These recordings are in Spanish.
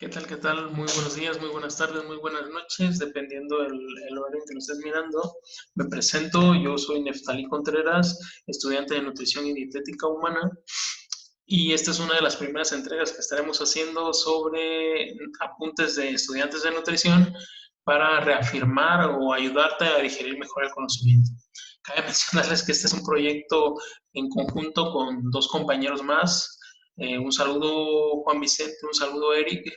¿Qué tal? ¿Qué tal? Muy buenos días, muy buenas tardes, muy buenas noches, dependiendo el horario en que lo estés mirando. Me presento, yo soy Neftalí Contreras, estudiante de Nutrición y Dietética Humana, y esta es una de las primeras entregas que estaremos haciendo sobre apuntes de estudiantes de nutrición para reafirmar o ayudarte a digerir mejor el conocimiento. Cabe mencionarles que este es un proyecto en conjunto con dos compañeros más. Un saludo Juan Vicente, un saludo Eric,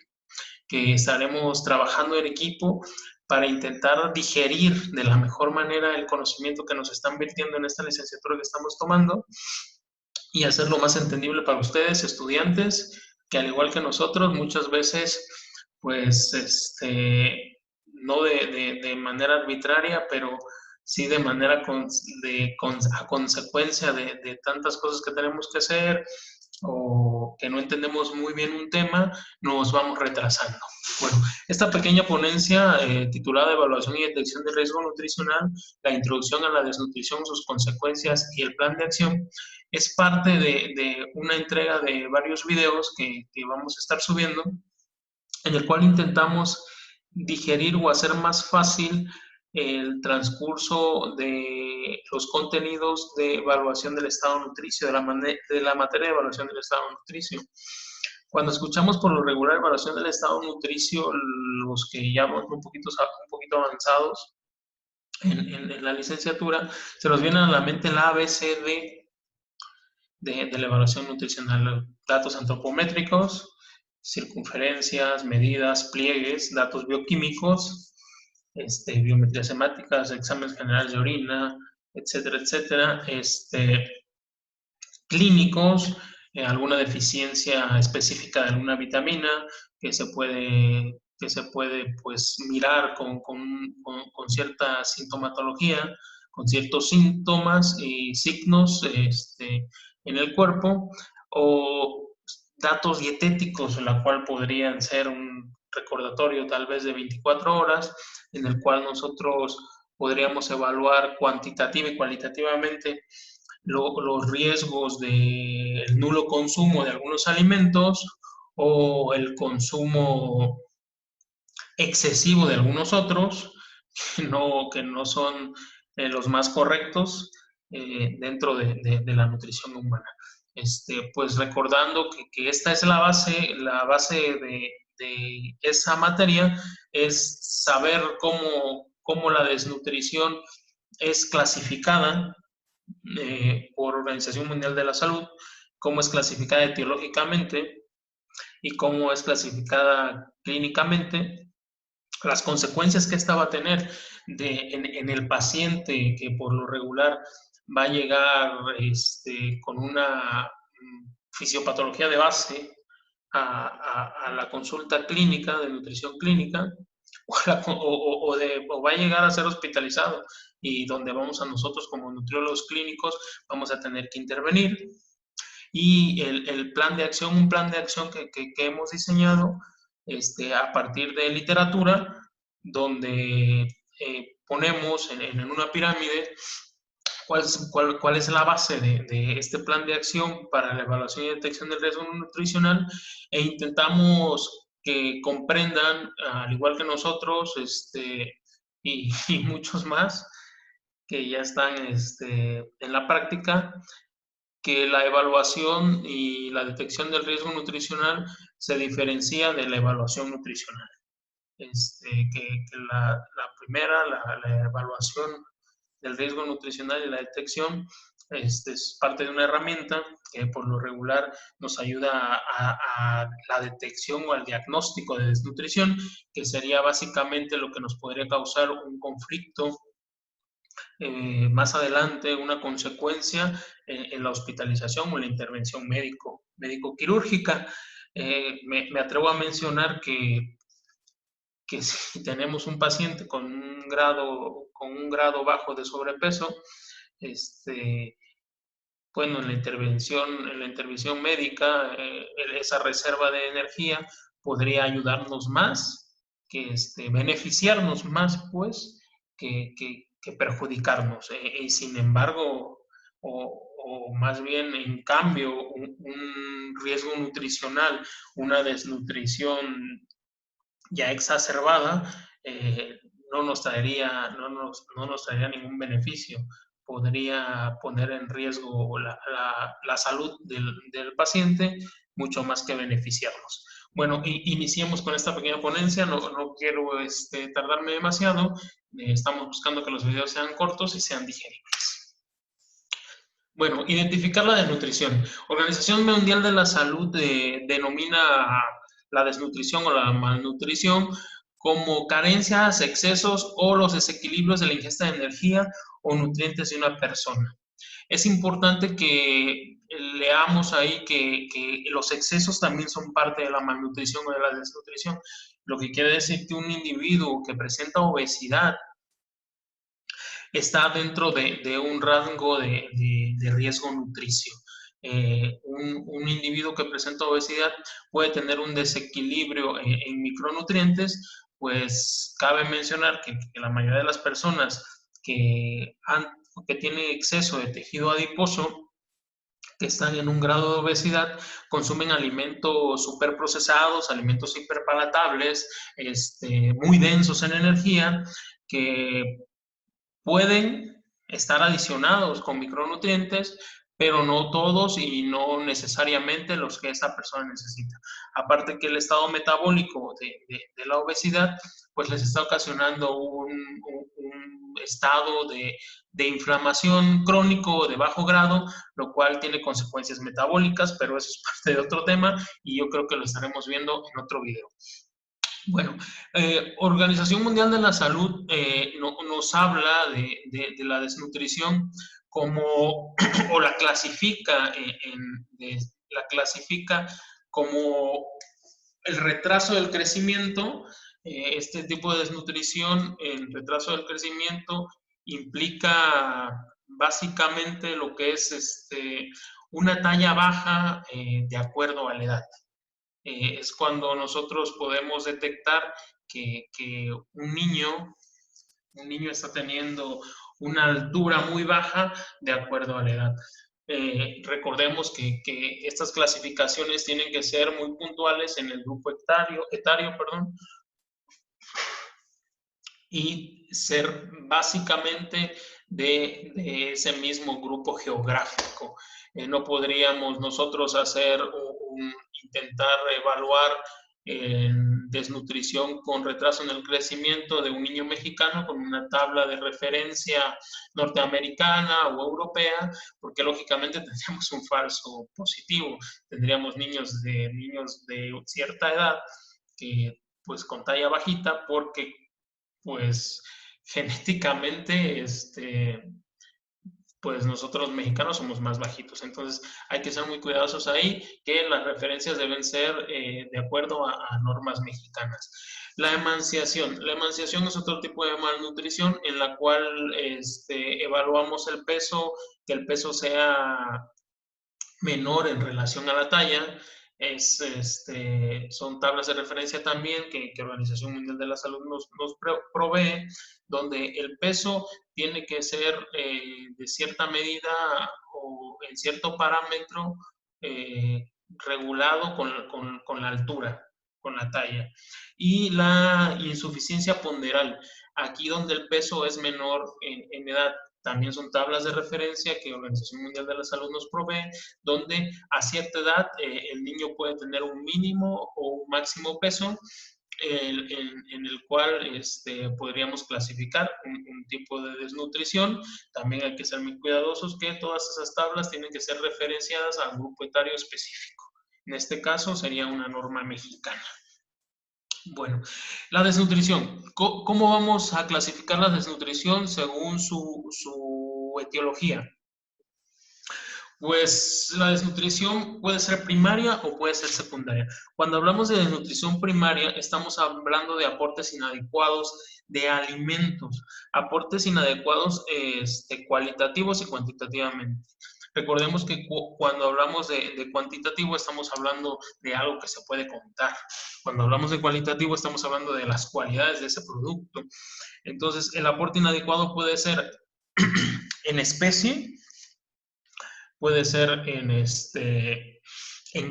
que estaremos trabajando en equipo para intentar digerir de la mejor manera el conocimiento que nos están vertiendo en esta licenciatura que estamos tomando y hacerlo más entendible para ustedes, estudiantes, que al igual que nosotros, muchas veces, pues, no de manera arbitraria, pero sí de manera a consecuencia de tantas cosas que tenemos que hacer o que no entendemos muy bien un tema, nos vamos retrasando. Bueno, esta pequeña ponencia titulada Evaluación y Detección de Riesgo Nutricional, la introducción a la desnutrición, sus consecuencias y el plan de acción, es parte de una entrega de varios videos que vamos a estar subiendo, en el cual intentamos digerir o hacer más fácil el transcurso de los contenidos de evaluación del estado nutricio, de la materia de evaluación del estado nutricio. Cuando escuchamos por lo regular evaluación del estado nutricio, los que ya vamos un poquito avanzados en la licenciatura, se nos viene a la mente el ABCD de la evaluación nutricional: datos antropométricos, circunferencias, medidas, pliegues, datos bioquímicos, biometrías hemáticas, exámenes generales de orina, etcétera, etcétera, clínicos, alguna deficiencia específica de alguna vitamina que se puede pues mirar con cierta sintomatología, con ciertos síntomas y signos en el cuerpo, o datos dietéticos, la cual podrían ser un recordatorio tal vez de 24 horas, en el cual nosotros podríamos evaluar cuantitativa y cualitativamente los riesgos del nulo consumo de algunos alimentos o el consumo excesivo de algunos otros que no son los más correctos dentro de la nutrición humana. Pues recordando que esta es la base de esa materia es saber cómo la desnutrición es clasificada por Organización Mundial de la Salud, cómo es clasificada etiológicamente y cómo es clasificada clínicamente, las consecuencias que esta va a tener en el paciente que por lo regular va a llegar con una fisiopatología de base a la consulta clínica de nutrición clínica, o va a llegar a ser hospitalizado, y donde vamos a nosotros como nutriólogos clínicos vamos a tener que intervenir. Y el plan de acción, un plan de acción que hemos diseñado a partir de literatura, donde ponemos en una pirámide cuál es la base de este plan de acción para la evaluación y detección del riesgo nutricional, e intentamos que comprendan, al igual que nosotros, y muchos más que ya están en la práctica, que la evaluación y la detección del riesgo nutricional se diferencia de la evaluación nutricional. Que la primera, la evaluación del riesgo nutricional y la detección, es parte de una herramienta que por lo regular nos ayuda a la detección o al diagnóstico de desnutrición, que sería básicamente lo que nos podría causar un conflicto más adelante, una consecuencia en la hospitalización o en la intervención médico-quirúrgica. Me atrevo a mencionar que si tenemos un paciente con un grado bajo de sobrepeso, bueno, en la intervención médica, esa reserva de energía podría ayudarnos más, beneficiarnos más, pues, que perjudicarnos. Y sin embargo, o más bien en cambio, un riesgo nutricional, una desnutrición ya exacerbada, no nos traería ningún beneficio. Podría poner en riesgo la salud del paciente mucho más que beneficiarnos. Bueno, iniciemos con esta pequeña ponencia. No quiero tardarme demasiado. Estamos buscando que los videos sean cortos y sean digeribles. Bueno, identificar la desnutrición. Organización Mundial de la Salud denomina la desnutrición o la malnutrición como carencias, excesos o los desequilibrios de la ingesta de energía o nutrientes de una persona. Es importante que leamos ahí que los excesos también son parte de la malnutrición o de la desnutrición, lo que quiere decir que un individuo que presenta obesidad está dentro de un rango de riesgo nutricio. Un individuo que presenta obesidad puede tener un desequilibrio en micronutrientes, pues cabe mencionar que la mayoría de las personas que tienen exceso de tejido adiposo, que están en un grado de obesidad, consumen alimentos superprocesados, alimentos hiperpalatables, muy densos en energía, que pueden estar adicionados con micronutrientes, pero no todos y no necesariamente los que esa persona necesita. Aparte que el estado metabólico de la obesidad, pues les está ocasionando un estado de inflamación crónico de bajo grado, lo cual tiene consecuencias metabólicas, pero eso es parte de otro tema y yo creo que lo estaremos viendo en otro video. Bueno, Organización Mundial de la Salud nos habla de la desnutrición como, o la clasifica, la clasifica como el retraso del crecimiento. Este tipo de desnutrición, el retraso del crecimiento, implica básicamente lo que es una talla baja de acuerdo a la edad. Es cuando nosotros podemos detectar que un niño está teniendo una altura muy baja de acuerdo a la edad. Recordemos que estas clasificaciones tienen que ser muy puntuales en el grupo etario, y ser básicamente de ese mismo grupo geográfico. No podríamos nosotros intentar evaluar desnutrición con retraso en el crecimiento de un niño mexicano con una tabla de referencia norteamericana o europea, porque lógicamente tendríamos un falso positivo. Tendríamos niños de cierta edad que pues con talla bajita, porque pues genéticamente pues nosotros mexicanos somos más bajitos. Entonces hay que ser muy cuidadosos ahí, que las referencias deben ser de acuerdo a normas mexicanas. La emanciación. La emanciación es otro tipo de malnutrición en la cual evaluamos el peso, que el peso sea menor en relación a la talla. Son tablas de referencia también que Organización Mundial de la Salud nos provee, donde el peso tiene que ser de cierta medida o en cierto parámetro regulado con la altura, con la talla. Y la insuficiencia ponderal, aquí donde el peso es menor en edad. También son tablas de referencia que la Organización Mundial de la Salud nos provee, donde a cierta edad el niño puede tener un mínimo o un máximo peso en el cual podríamos clasificar un tipo de desnutrición. También hay que ser muy cuidadosos que todas esas tablas tienen que ser referenciadas a un grupo etario específico. En este caso sería una norma mexicana. Bueno, la desnutrición. ¿Cómo vamos a clasificar la desnutrición según su etiología? Pues la desnutrición puede ser primaria o puede ser secundaria. Cuando hablamos de desnutrición primaria, estamos hablando de aportes inadecuados de alimentos, aportes inadecuados cualitativos y cuantitativamente. Recordemos que cuando hablamos de cuantitativo estamos hablando de algo que se puede contar. Cuando hablamos de cualitativo estamos hablando de las cualidades de ese producto. Entonces, el aporte inadecuado puede ser en especie, puede ser en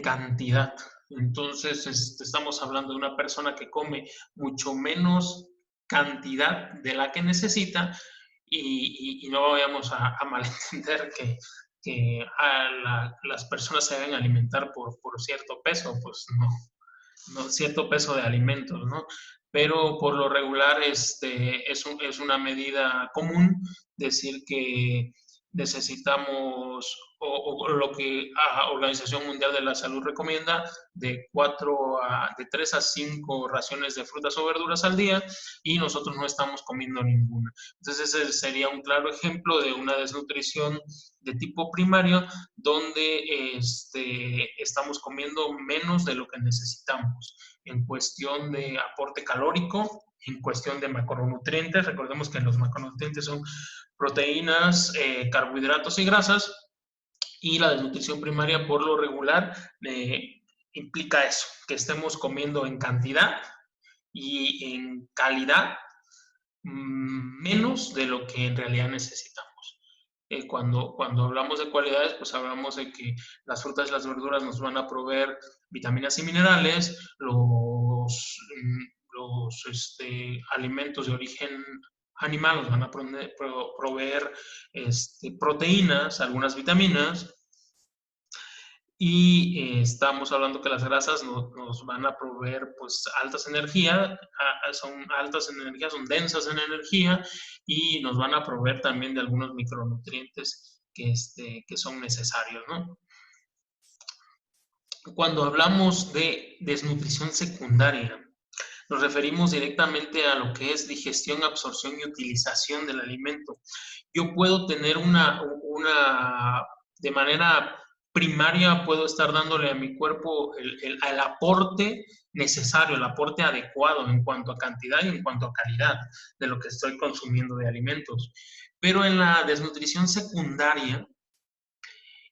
cantidad. Entonces, estamos hablando de una persona que come mucho menos cantidad de la que necesita y no vayamos a malentender que las personas se deben alimentar por cierto peso, pues no, no cierto peso de alimentos, ¿no? Pero por lo regular es una medida común decir que necesitamos, o lo que la Organización Mundial de la Salud recomienda, de 3 a 5 raciones de frutas o verduras al día, y nosotros no estamos comiendo ninguna. Entonces ese sería un claro ejemplo de una desnutrición de tipo primario, donde estamos comiendo menos de lo que necesitamos en cuestión de aporte calórico, en cuestión de macronutrientes. Recordemos que los macronutrientes son proteínas, carbohidratos y grasas, y la desnutrición primaria por lo regular implica eso, que estemos comiendo en cantidad y en calidad menos de lo que en realidad necesitamos. Cuando hablamos de cualidades, pues hablamos de que las frutas y las verduras nos van a proveer vitaminas y minerales, los alimentos de origen animal nos van a proveer proteínas, algunas vitaminas, y estamos hablando que las grasas nos van a proveer pues altas energías, son altas en energía, son densas en energía, y nos van a proveer también de algunos micronutrientes que son necesarios, ¿no? Cuando hablamos de desnutrición secundaria, nos referimos directamente a lo que es digestión, absorción y utilización del alimento. Yo puedo tener de manera primaria, puedo estar dándole a mi cuerpo el aporte necesario, el aporte adecuado en cuanto a cantidad y en cuanto a calidad de lo que estoy consumiendo de alimentos. Pero en la desnutrición secundaria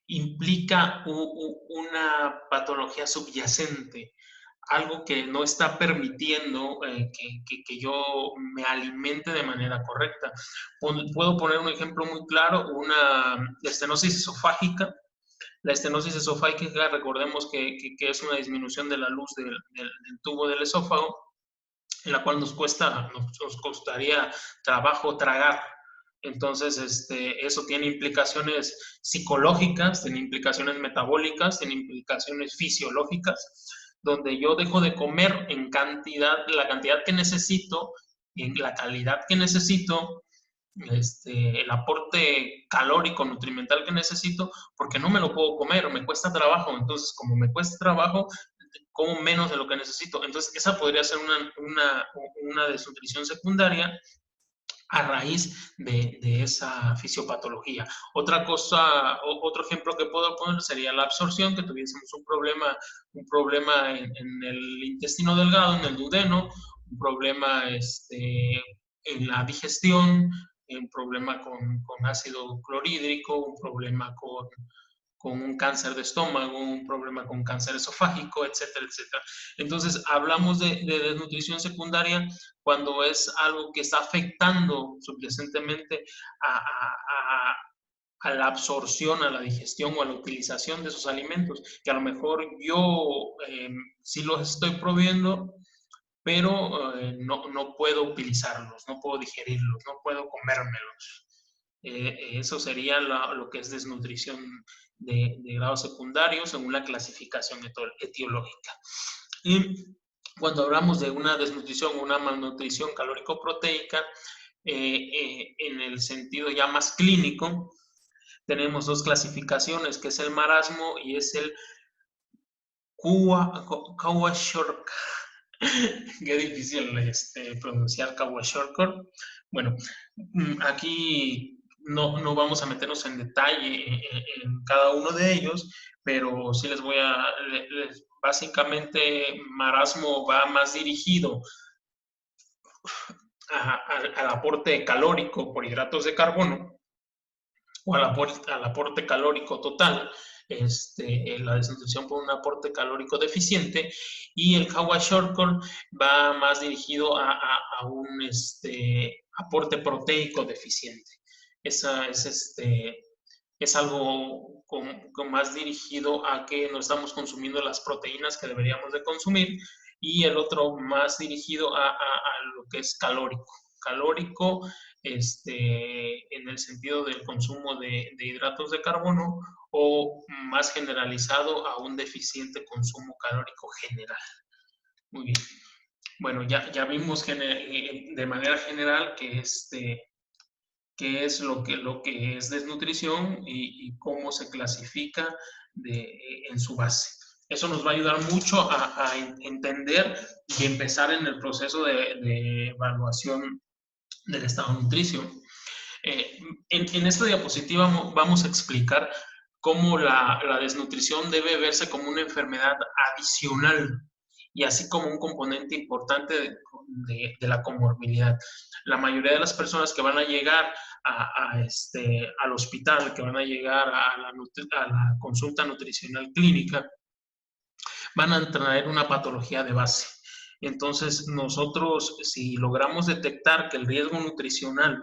implica una patología subyacente, algo que no está permitiendo que yo me alimente de manera correcta. Puedo poner un ejemplo muy claro, una estenosis esofágica. La estenosis esofágica, recordemos que es una disminución de la luz del tubo del esófago, en la cual nos costaría trabajo tragar. Entonces, eso tiene implicaciones psicológicas, tiene implicaciones metabólicas, tiene implicaciones fisiológicas, donde yo dejo de comer en cantidad, la cantidad que necesito, en la calidad que necesito, el aporte calórico, nutrimental que necesito, porque no me lo puedo comer, me cuesta trabajo. Entonces, como me cuesta trabajo, como menos de lo que necesito. Entonces, esa podría ser una desnutrición secundaria a raíz de esa fisiopatología. Otra cosa, otro ejemplo que puedo poner sería la absorción, que tuviésemos un problema en el intestino delgado, en el duodeno, un problema en la digestión, un problema con ácido clorhídrico, un problema con un cáncer de estómago, un problema con cáncer esofágico, etcétera, etcétera. Entonces, hablamos de desnutrición secundaria cuando es algo que está afectando subyacentemente a la absorción, a la digestión o a la utilización de esos alimentos, que a lo mejor yo sí los estoy proveyendo, pero no puedo utilizarlos, no puedo digerirlos, no puedo comérmelos. Eso sería lo que es desnutrición de grado secundario según la clasificación etiológica. Y cuando hablamos de una desnutrición o una malnutrición calórico-proteica, en el sentido ya más clínico, tenemos dos clasificaciones, que es el marasmo y es el Kwashiorkor. Qué difícil pronunciar Kwashiorkor. Bueno, aquí no vamos a meternos en detalle en cada uno de ellos, pero sí básicamente marasmo va más dirigido al aporte calórico por hidratos de carbono o al aporte calórico total, la desnutrición por un aporte calórico deficiente, y el Kwashiorkor va más dirigido a un aporte proteico deficiente. Esa es es algo con más dirigido a que no estamos consumiendo las proteínas que deberíamos de consumir, y el otro más dirigido a lo que es calórico. Calórico, en el sentido del consumo de hidratos de carbono, o más generalizado a un deficiente consumo calórico general. Muy bien. Bueno, ya vimos de manera general que qué es lo que es desnutrición y cómo se clasifica en su base. Eso nos va a ayudar mucho a entender y empezar en el proceso de evaluación del estado nutricio. En esta diapositiva vamos a explicar cómo la desnutrición debe verse como una enfermedad adicional y así como un componente importante de la comorbilidad. La mayoría de las personas que van a llegar al hospital, que van a llegar a la consulta nutricional clínica, van a traer una patología de base. Entonces, nosotros, si logramos detectar que el riesgo nutricional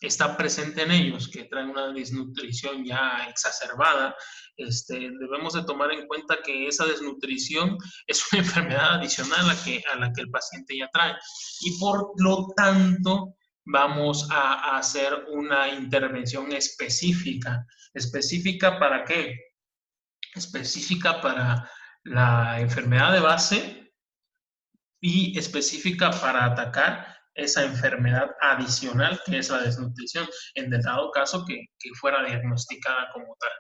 está presente en ellos, que traen una desnutrición ya exacerbada, debemos de tomar en cuenta que esa desnutrición es una enfermedad adicional a la que el paciente ya trae. Y por lo tanto, vamos a hacer una intervención específica. ¿Específica para qué? Específica para la enfermedad de base y específica para atacar esa enfermedad adicional que es la desnutrición, en dado caso que fuera diagnosticada como tal.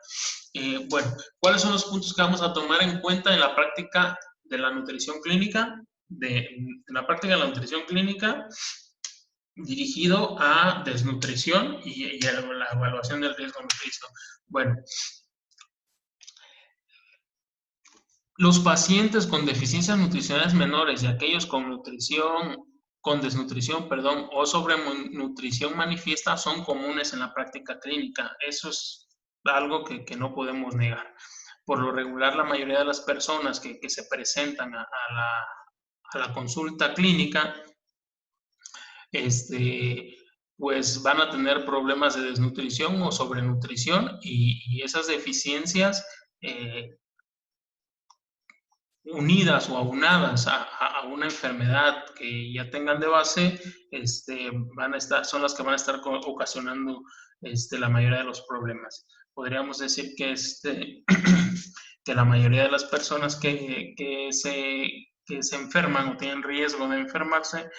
Bueno, ¿cuáles son los puntos que vamos a tomar en cuenta en la práctica de la nutrición clínica? En la práctica de la nutrición clínica dirigido a desnutrición y a la evaluación del riesgo nutricio. Bueno, los pacientes con deficiencias nutricionales menores y aquellos con desnutrición, o sobrenutrición manifiesta son comunes en la práctica clínica. Eso es algo que no podemos negar. Por lo regular, la mayoría de las personas que se presentan a la consulta clínica, pues van a tener problemas de desnutrición o sobrenutrición, y esas deficiencias unidas o aunadas a una enfermedad que ya tengan de base, son las que van a estar ocasionando la mayoría de los problemas. Podríamos decir que, que la mayoría de las personas que se enferman o tienen riesgo de enfermarse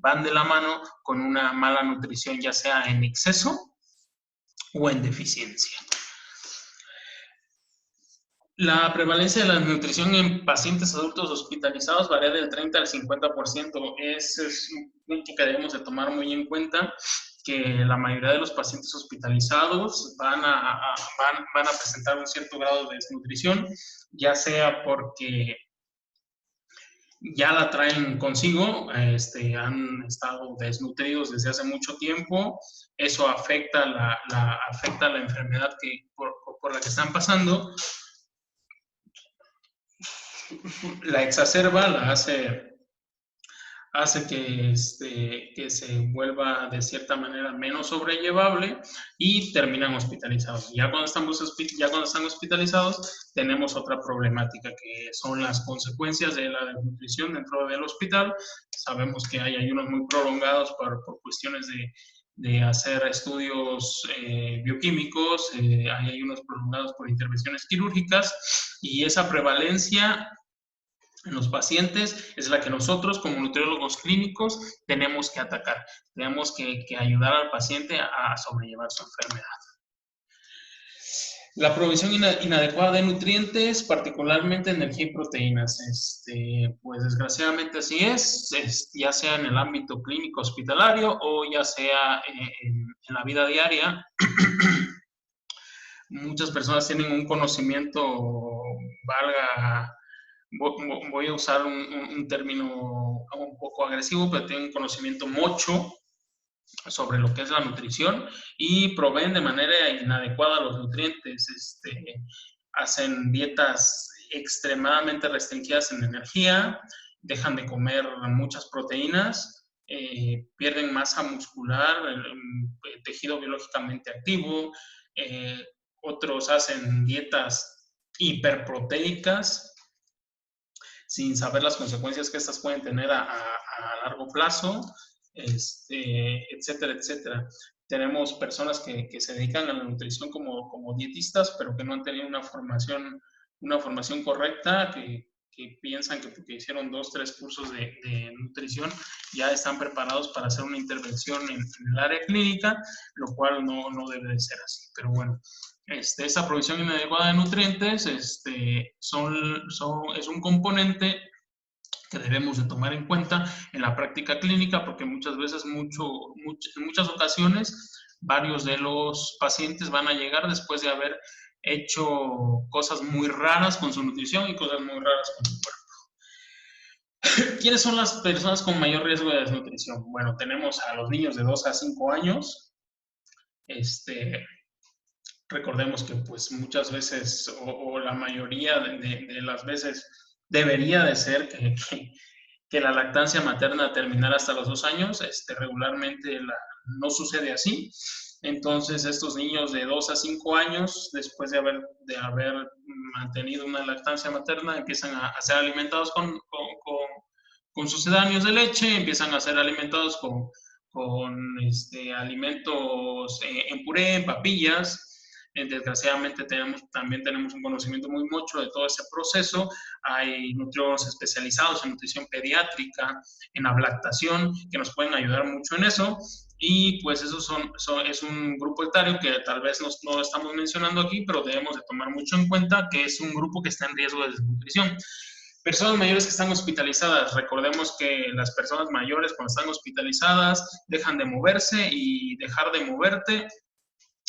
van de la mano con una mala nutrición, ya sea en exceso o en deficiencia. La prevalencia de la nutrición en pacientes adultos hospitalizados varía del 30 al 50%. Ese es un punto que debemos de tomar muy en cuenta, que la mayoría de los pacientes hospitalizados van a presentar un cierto grado de desnutrición, ya sea porque ya la traen consigo, han estado desnutridos desde hace mucho tiempo. Eso afecta la enfermedad por la que están pasando, la exacerba, la hace que se vuelva de cierta manera menos sobrellevable y terminan hospitalizados. Ya cuando están hospitalizados, tenemos otra problemática, que son las consecuencias de la desnutrición dentro del hospital. Sabemos que hay ayunos muy prolongados por cuestiones de hacer estudios bioquímicos, hay ayunos prolongados por intervenciones quirúrgicas, y esa prevalencia en los pacientes es la que nosotros como nutriólogos clínicos tenemos que atacar. Tenemos que ayudar al paciente a sobrellevar su enfermedad. La provisión inadecuada de nutrientes, particularmente energía y proteínas. Pues desgraciadamente así es, ya sea en el ámbito clínico hospitalario o ya sea en la vida diaria. Muchas personas tienen un conocimiento, voy a usar un término un poco agresivo, pero tienen un conocimiento mocho sobre lo que es la nutrición y proveen de manera inadecuada los nutrientes. Hacen dietas extremadamente restringidas en energía, dejan de comer muchas proteínas, pierden masa muscular, tejido biológicamente activo, otros hacen dietas hiperproteicas sin saber las consecuencias que estas pueden tener a largo plazo, etcétera, etcétera. Tenemos personas que se dedican a la nutrición como dietistas, pero que no han tenido una formación correcta, que piensan que porque hicieron 2, 3 cursos de nutrición ya están preparados para hacer una intervención en el área clínica, lo cual no debe de ser así. Pero bueno, esa provisión inadecuada de nutrientes es un componente que debemos de tomar en cuenta en la práctica clínica, porque muchas veces, en muchas ocasiones, varios de los pacientes van a llegar después de haber hecho cosas muy raras con su nutrición y cosas muy raras con su cuerpo. ¿Quiénes son las personas con mayor riesgo de desnutrición? Bueno, tenemos a los niños de 2 a 5 años. Recordemos que pues muchas veces o la mayoría de las veces debería de ser que la lactancia materna terminara hasta los 2 años. Regularmente no sucede así. Entonces, estos niños de 2 a 5 años, después de haber mantenido una lactancia materna, empiezan a ser alimentados con sucedáneos de leche, empiezan a ser alimentados con alimentos en puré, en papillas. Desgraciadamente también tenemos un conocimiento muy mucho de todo ese proceso. Hay nutriólogos especializados en nutrición pediátrica, en ablactación, que nos pueden ayudar mucho en eso. Y pues eso es un grupo etario que tal vez no estamos mencionando aquí, pero debemos de tomar mucho en cuenta que es un grupo que está en riesgo de desnutrición. Personas mayores que están hospitalizadas. Recordemos que las personas mayores cuando están hospitalizadas dejan de moverse, y dejar de moverte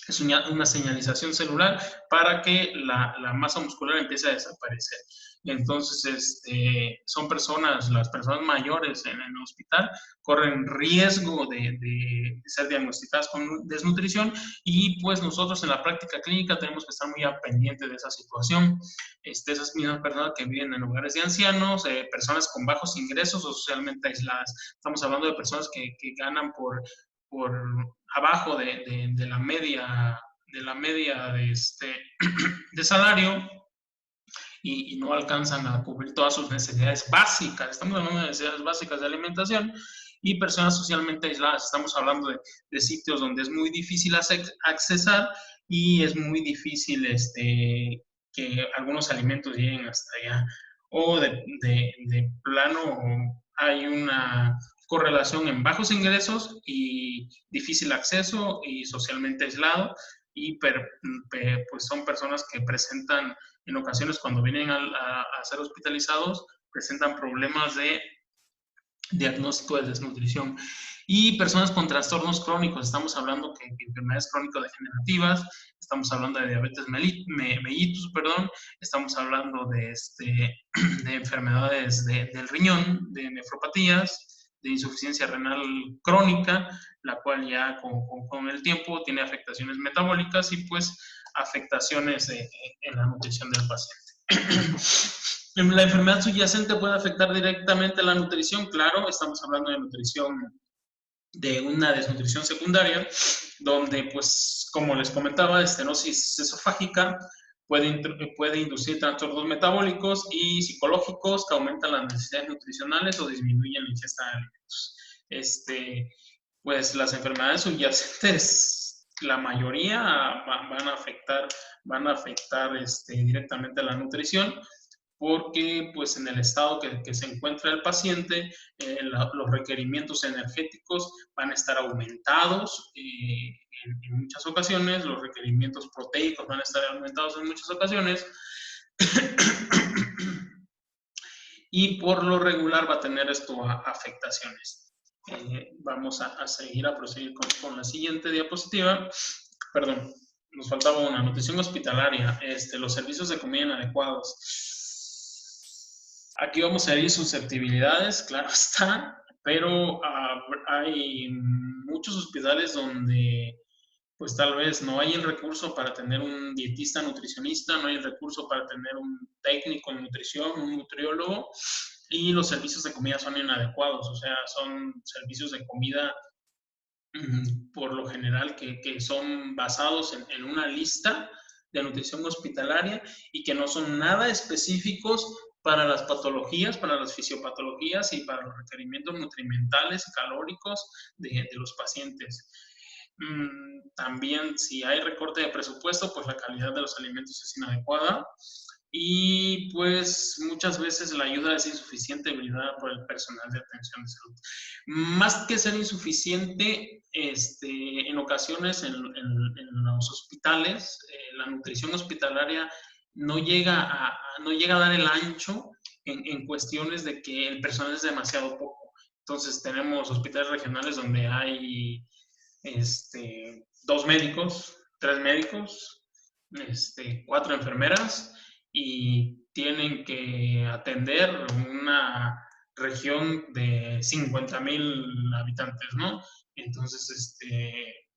es una señalización celular para que la masa muscular empiece a desaparecer. Entonces, las personas mayores en el hospital corren riesgo de ser diagnosticadas con desnutrición, y pues nosotros en la práctica clínica tenemos que estar muy al pendiente de esa situación. Esas mismas personas que viven en lugares de ancianos, personas con bajos ingresos o socialmente aisladas. Estamos hablando de personas que ganan por abajo de la media de salario, y no alcanzan a cubrir todas sus necesidades básicas. Estamos hablando de necesidades básicas de alimentación. Y personas socialmente aisladas, estamos hablando de sitios donde es muy difícil accesar, y es muy difícil que algunos alimentos lleguen hasta allá. O de plano hay una correlación en bajos ingresos y difícil acceso y socialmente aislado, y pues son personas que presentan en ocasiones, cuando vienen a ser hospitalizados, presentan problemas de diagnóstico de desnutrición. Y personas con trastornos crónicos, estamos hablando de enfermedades crónico-degenerativas, estamos hablando de diabetes mellitus, estamos hablando de enfermedades del riñón, de nefropatías, de insuficiencia renal crónica, la cual ya con el tiempo tiene afectaciones metabólicas y pues afectaciones en la nutrición del paciente. ¿La enfermedad subyacente puede afectar directamente la nutrición? Claro, estamos hablando de una desnutrición secundaria, donde, pues, como les comentaba, estenosis esofágica puede inducir trastornos metabólicos y psicológicos que aumentan las necesidades nutricionales o disminuyen la ingesta de alimentos. Pues las enfermedades subyacentes, la mayoría van a afectar directamente a la nutrición, porque pues en el estado que se encuentra el paciente, los requerimientos energéticos van a estar aumentados en muchas ocasiones, los requerimientos proteicos van a estar aumentados en muchas ocasiones, y por lo regular va a tener esto afectaciones. Vamos a proseguir con la siguiente diapositiva. Perdón, nos faltaba una: nutrición hospitalaria, los servicios de comida inadecuados. Aquí vamos a ver susceptibilidades, claro está, pero hay muchos hospitales donde pues tal vez no hay el recurso para tener un dietista nutricionista, no hay el recurso para tener un técnico en nutrición, un nutriólogo, y los servicios de comida son inadecuados, o sea, son servicios de comida por lo general, que son basados en una lista de nutrición hospitalaria y que no son nada específicos para las patologías, para las fisiopatologías y para los requerimientos nutrimentales, calóricos de los pacientes. También, si hay recorte de presupuesto, pues la calidad de los alimentos es inadecuada y pues muchas veces la ayuda es insuficiente brindada por el personal de atención de salud. Más que ser insuficiente, en ocasiones en los hospitales, la nutrición hospitalaria no llega a dar el ancho en cuestiones de que el personal es demasiado poco. Entonces tenemos hospitales regionales donde hay 2 médicos, 3 médicos, 4 enfermeras y tienen que atender una región de 50,000 habitantes, ¿no? Entonces,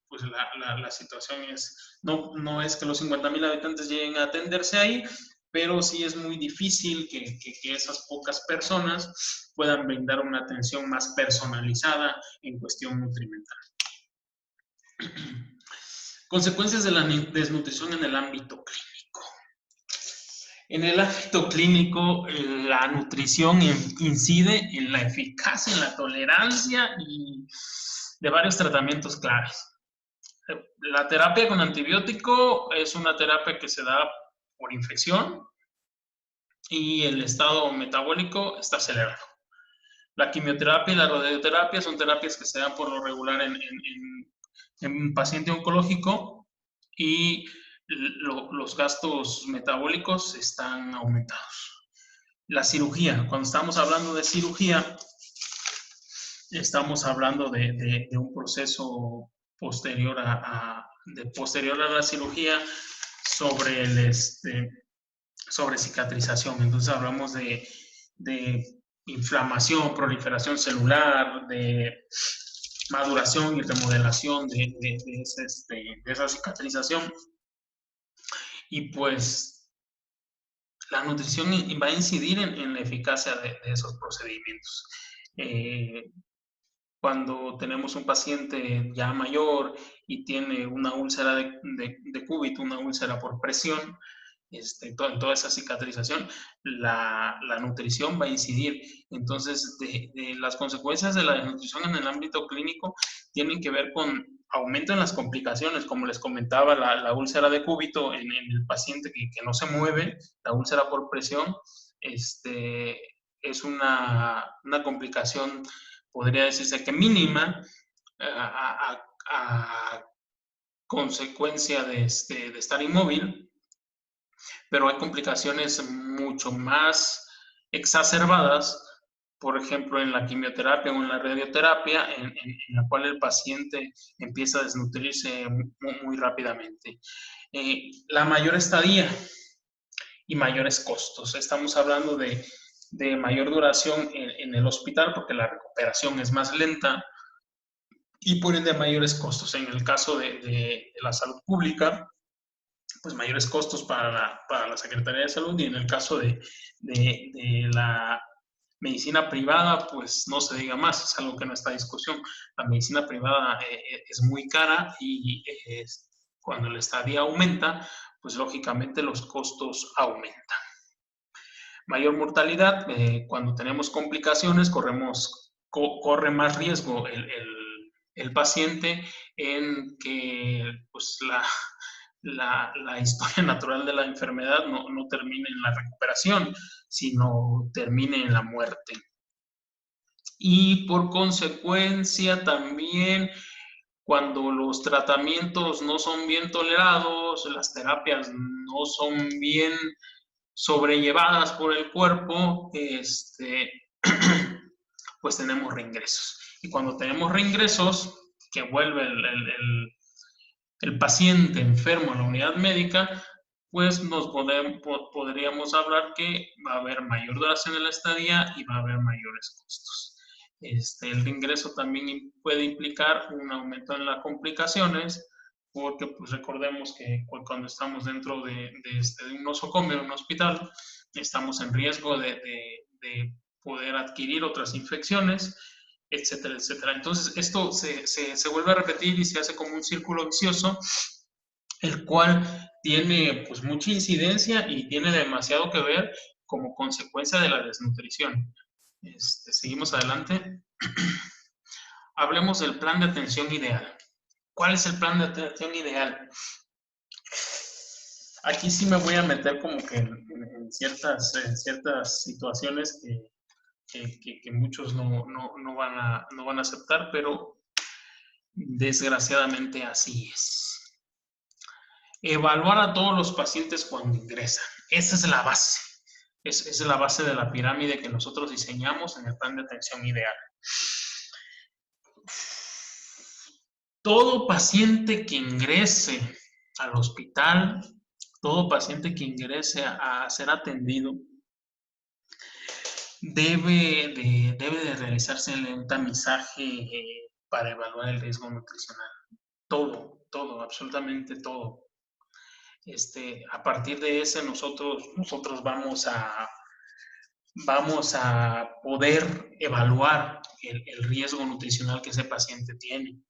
pues la situación es, no es que los 50,000 habitantes lleguen a atenderse ahí, pero sí es muy difícil que esas pocas personas puedan brindar una atención más personalizada en cuestión nutrimental. Consecuencias de la desnutrición en el ámbito clínico. En el ámbito clínico, la nutrición incide en la eficacia, en la tolerancia y de varios tratamientos claves. La terapia con antibiótico es una terapia que se da por infección y el estado metabólico está acelerado. La quimioterapia y la radioterapia son terapias que se dan por lo regular en un paciente oncológico y los gastos metabólicos están aumentados. La cirugía, cuando estamos hablando de cirugía, estamos hablando de un proceso posterior a la cirugía sobre sobre cicatrización. Entonces hablamos de inflamación, proliferación celular, de maduración y remodelación de esa cicatrización. Y pues la nutrición va a incidir en la eficacia de esos procedimientos. Cuando tenemos un paciente ya mayor y tiene una úlcera de cúbito, una úlcera por presión, en toda esa cicatrización, la nutrición va a incidir. Entonces, las consecuencias de la desnutrición en el ámbito clínico tienen que ver con aumento en las complicaciones, como les comentaba, la úlcera de cúbito en el paciente que no se mueve, la úlcera por presión, es una complicación, podría decirse que mínima, a consecuencia de estar inmóvil, pero hay complicaciones mucho más exacerbadas, por ejemplo, en la quimioterapia o en la radioterapia, en la cual el paciente empieza a desnutrirse muy rápidamente. La mayor estadía y mayores costos. Estamos hablando de mayor duración en el hospital porque la recuperación es más lenta y por ende mayores costos. En el caso de la salud pública, pues mayores costos para la Secretaría de Salud, y en el caso de la medicina privada, pues no se diga más, es algo que no está en discusión. La medicina privada es muy cara y cuando la estadía aumenta, pues lógicamente los costos aumentan. Mayor mortalidad, cuando tenemos complicaciones, corre más riesgo el paciente en que pues, la historia natural de la enfermedad no termine en la recuperación, sino termine en la muerte. Y por consecuencia también, cuando los tratamientos no son bien tolerados, las terapias no son bien sobrellevadas por el cuerpo, pues tenemos reingresos. Y cuando tenemos reingresos, que vuelve el paciente enfermo a la unidad médica, pues podríamos hablar que va a haber mayor duración de la estadía y va a haber mayores costos. El reingreso también puede implicar un aumento en las complicaciones, porque pues recordemos que cuando estamos dentro de un nosocomio, un hospital, estamos en riesgo de poder adquirir otras infecciones etcétera, etcétera. Entonces, esto se vuelve a repetir y se hace como un círculo vicioso, el cual tiene pues mucha incidencia y tiene demasiado que ver como consecuencia de la desnutrición. Seguimos adelante. Hablemos del plan de atención ideal. ¿Cuál es el plan de atención ideal? Aquí sí me voy a meter como que en ciertas situaciones que muchos no van a aceptar, pero desgraciadamente así es. Evaluar a todos los pacientes cuando ingresan. Esa es la base. Es la base de la pirámide que nosotros diseñamos en el plan de atención ideal. Todo paciente que ingrese al hospital, todo paciente que ingrese a ser atendido, debe de realizarse un tamizaje para evaluar el riesgo nutricional. Todo, absolutamente todo. A partir de ese nosotros vamos a poder evaluar el riesgo nutricional que ese paciente tiene.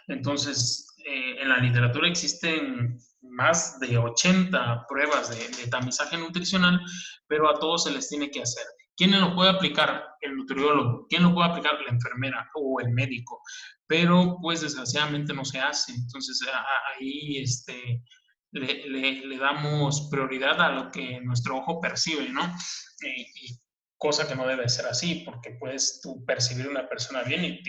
Entonces, en la literatura existen más de 80 pruebas de tamizaje nutricional, pero a todos se les tiene que hacer. ¿Quién lo puede aplicar? El nutriólogo. ¿Quién lo puede aplicar? La enfermera o el médico. Pero, pues, desgraciadamente no se hace. Entonces, ahí le damos prioridad a lo que nuestro ojo percibe, ¿no? Cosa que no debe ser así, porque puedes tú percibir una persona bien y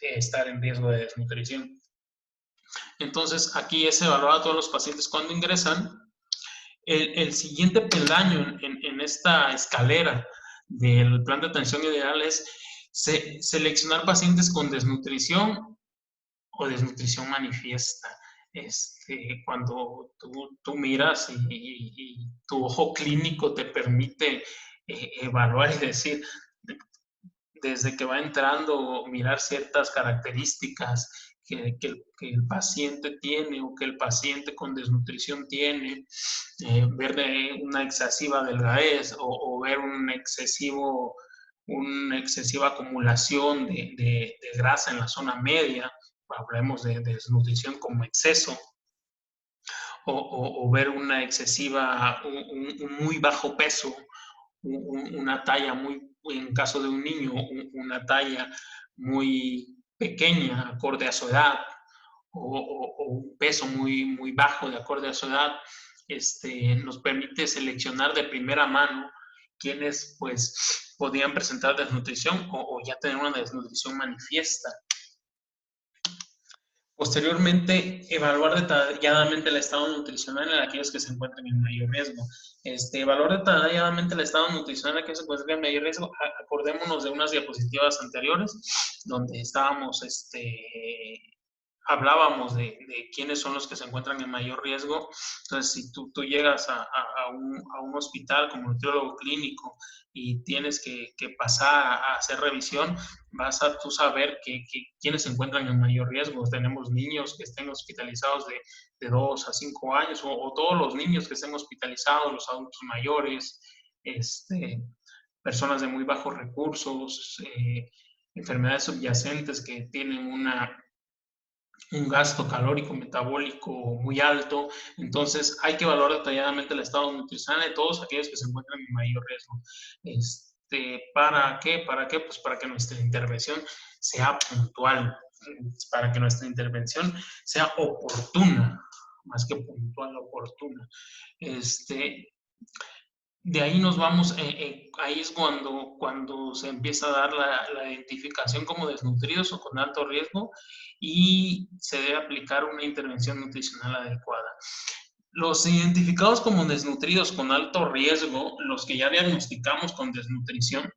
estar en riesgo de desnutrición. Entonces, aquí es evaluar a todos los pacientes cuando ingresan. El siguiente peldaño en esta escalera del plan de atención ideal es seleccionar pacientes con desnutrición o desnutrición manifiesta. Cuando tú miras y tu ojo clínico te permite evaluar y decir, desde que va entrando, mirar ciertas características que el paciente tiene o que el paciente con desnutrición tiene, ver una excesiva delgadez o ver una excesiva acumulación de grasa en la zona media, hablemos de desnutrición como exceso, o ver una excesiva, un muy bajo peso, una talla en caso de un niño, una talla muy pequeña, acorde a su edad, o un peso muy bajo de acorde a su edad, nos permite seleccionar de primera mano quienes pues podían presentar desnutrición o ya tener una desnutrición manifiesta. Posteriormente, evaluar detalladamente el estado nutricional en aquellos que se encuentran en mayor riesgo. Evaluar detalladamente el estado nutricional en aquellos que se encuentran en mayor riesgo. Acordémonos de unas diapositivas anteriores donde hablábamos de quiénes son los que se encuentran en mayor riesgo. Entonces, si tú llegas a un hospital como nutriólogo clínico y tienes que pasar a hacer revisión, vas a tú saber quiénes se encuentran en mayor riesgo. Tenemos niños que estén hospitalizados de 2 a 5 años o todos los niños que estén hospitalizados, los adultos mayores, personas de muy bajos recursos, enfermedades subyacentes que tienen un gasto calórico metabólico muy alto. Entonces hay que evaluar detalladamente el estado nutricional de todos aquellos que se encuentran en mayor riesgo. ¿Para qué? Pues para que nuestra intervención sea puntual, para que nuestra intervención sea oportuna, más que puntual, oportuna. De ahí nos vamos, ahí es cuando se empieza a dar la identificación como desnutridos o con alto riesgo y se debe aplicar una intervención nutricional adecuada. Los identificados como desnutridos con alto riesgo, los que ya diagnosticamos con desnutrición,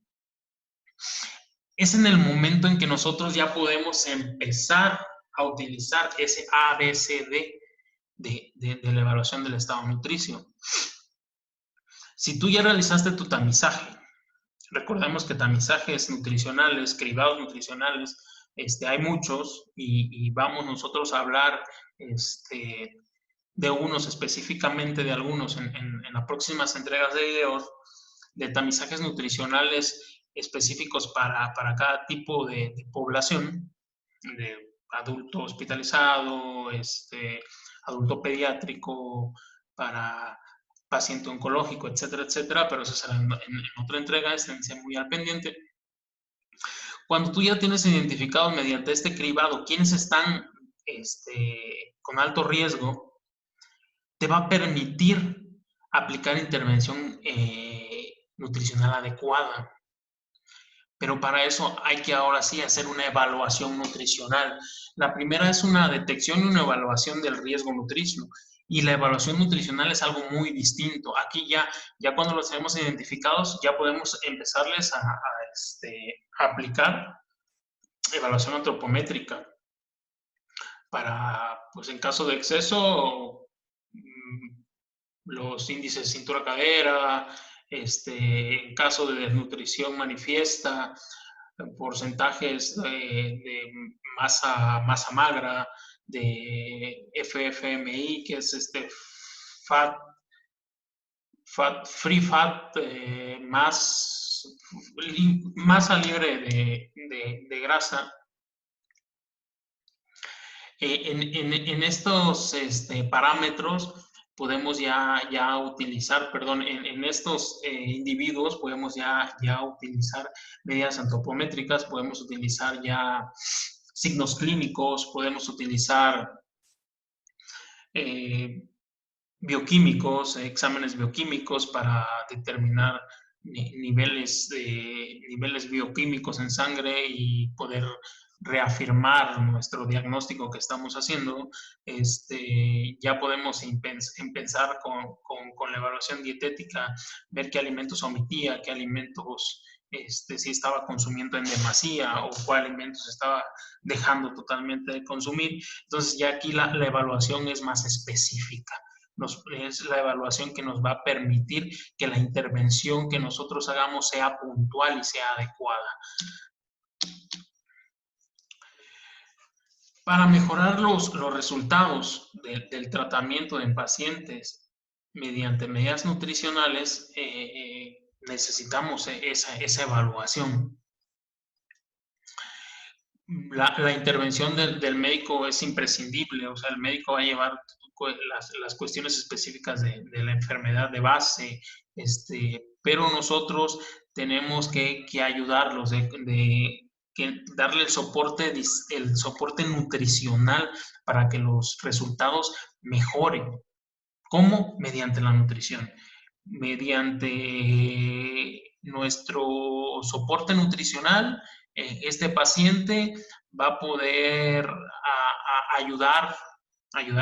es en el momento en que nosotros ya podemos empezar a utilizar ese ABCD de la evaluación del estado nutricio. Si tú ya realizaste tu tamizaje, recordemos que tamizajes nutricionales, cribados nutricionales, hay muchos y vamos nosotros a hablar de unos específicamente, de algunos en las próximas entregas de videos, de tamizajes nutricionales específicos para cada tipo de población, de adulto hospitalizado, adulto pediátrico, para paciente oncológico, etcétera, etcétera, pero eso será en otra entrega, esténse muy al pendiente. Cuando tú ya tienes identificado mediante este cribado quiénes están con alto riesgo, te va a permitir aplicar intervención nutricional adecuada. Pero para eso hay que ahora sí hacer una evaluación nutricional. La primera es una detección y una evaluación del riesgo nutricio. Y la evaluación nutricional es algo muy distinto. Aquí ya cuando los tenemos identificados, ya podemos empezarles a aplicar evaluación antropométrica para, pues en caso de exceso, los índices cintura-cadera, en caso de desnutrición manifiesta, porcentajes de masa magra, de FFMI, que es free fat, masa libre de grasa. En estos parámetros podemos ya utilizar, perdón, en estos individuos podemos ya utilizar medidas antropométricas, podemos utilizar ya signos clínicos, podemos utilizar bioquímicos, exámenes bioquímicos para determinar niveles bioquímicos en sangre y poder reafirmar nuestro diagnóstico que estamos haciendo. Ya podemos empezar con la evaluación dietética, ver qué alimentos omitía, qué alimentos si estaba consumiendo en demasía o cuál alimentos estaba dejando totalmente de consumir. Entonces ya aquí la evaluación es más específica. Es la evaluación que nos va a permitir que la intervención que nosotros hagamos sea puntual y sea adecuada. Para mejorar los resultados del tratamiento en pacientes mediante medidas nutricionales, necesitamos esa evaluación. La intervención del médico es imprescindible, o sea, el médico va a llevar las cuestiones específicas de la enfermedad de base, pero nosotros tenemos que ayudarlos, darle el soporte nutricional para que los resultados mejoren. ¿Cómo? Mediante la nutrición. Mediante nuestro soporte nutricional, este paciente va a poder ayudar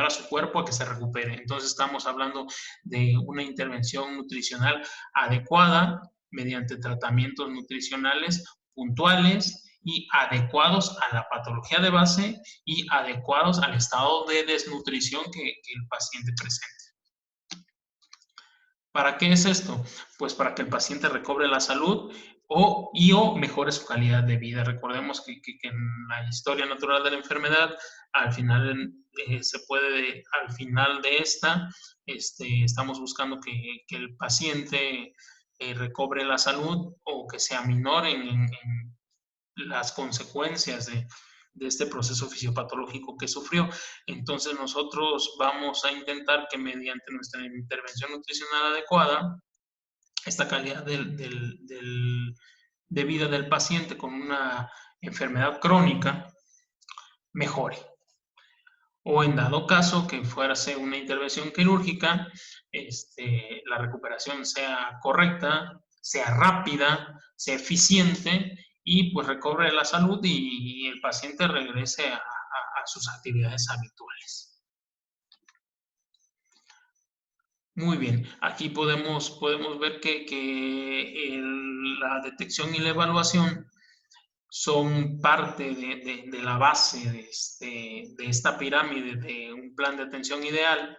a su cuerpo a que se recupere. Entonces estamos hablando de una intervención nutricional adecuada mediante tratamientos nutricionales puntuales y adecuados a la patología de base y adecuados al estado de desnutrición que el paciente presenta. ¿Para qué es esto? Pues para que el paciente recobre la salud o mejore su calidad de vida. Recordemos que en la historia natural de la enfermedad, al final al final de esta, estamos buscando que el paciente recobre la salud o que se aminoren en las consecuencias de este proceso fisiopatológico que sufrió. Entonces nosotros vamos a intentar que mediante nuestra intervención nutricional adecuada, esta calidad de vida del paciente con una enfermedad crónica mejore. O en dado caso que fuese una intervención quirúrgica, la recuperación sea correcta, sea rápida, sea eficiente y pues recobre la salud y el paciente regrese a sus actividades habituales. Muy bien, aquí podemos ver que la detección y la evaluación son parte de la base de esta pirámide de un plan de atención ideal,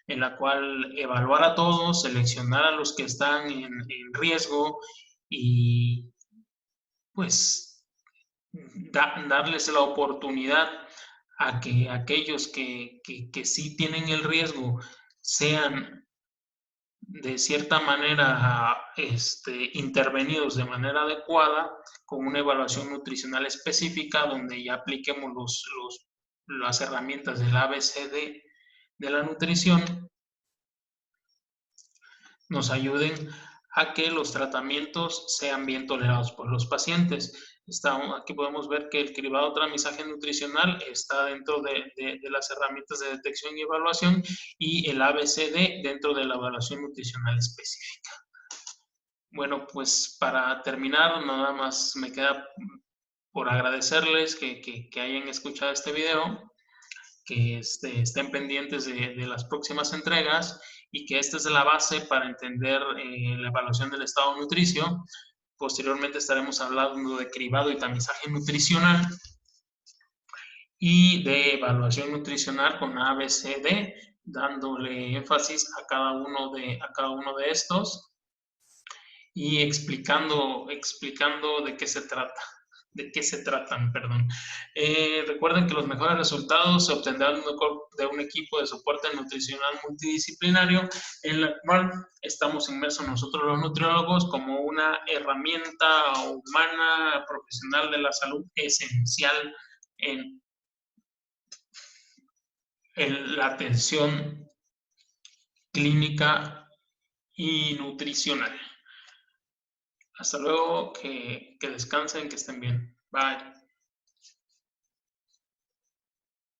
en la cual evaluar a todos, seleccionar a los que están en riesgo y pues darles la oportunidad a que aquellos que sí tienen el riesgo sean de cierta manera intervenidos de manera adecuada con una evaluación nutricional específica donde ya apliquemos las herramientas del ABCD de la nutrición, nos ayuden a que los tratamientos sean bien tolerados por los pacientes. Aquí podemos ver que el cribado tramizaje nutricional está dentro de las herramientas de detección y evaluación, y el ABCD dentro de la evaluación nutricional específica. Bueno, pues para terminar, nada más me queda por agradecerles que hayan escuchado este video, que estén pendientes de las próximas entregas, y que esta es la base para entender la evaluación del estado nutricio. Posteriormente estaremos hablando de cribado y tamizaje nutricional y de evaluación nutricional con ABCD, dándole énfasis a cada uno de estos y explicando de qué se tratan, perdón. Recuerden que los mejores resultados se obtendrán de un equipo de soporte nutricional multidisciplinario, en la cual estamos inmersos nosotros los nutriólogos como una herramienta humana profesional de la salud esencial en la atención clínica y nutricional. Hasta luego, que descansen, que estén bien. Bye.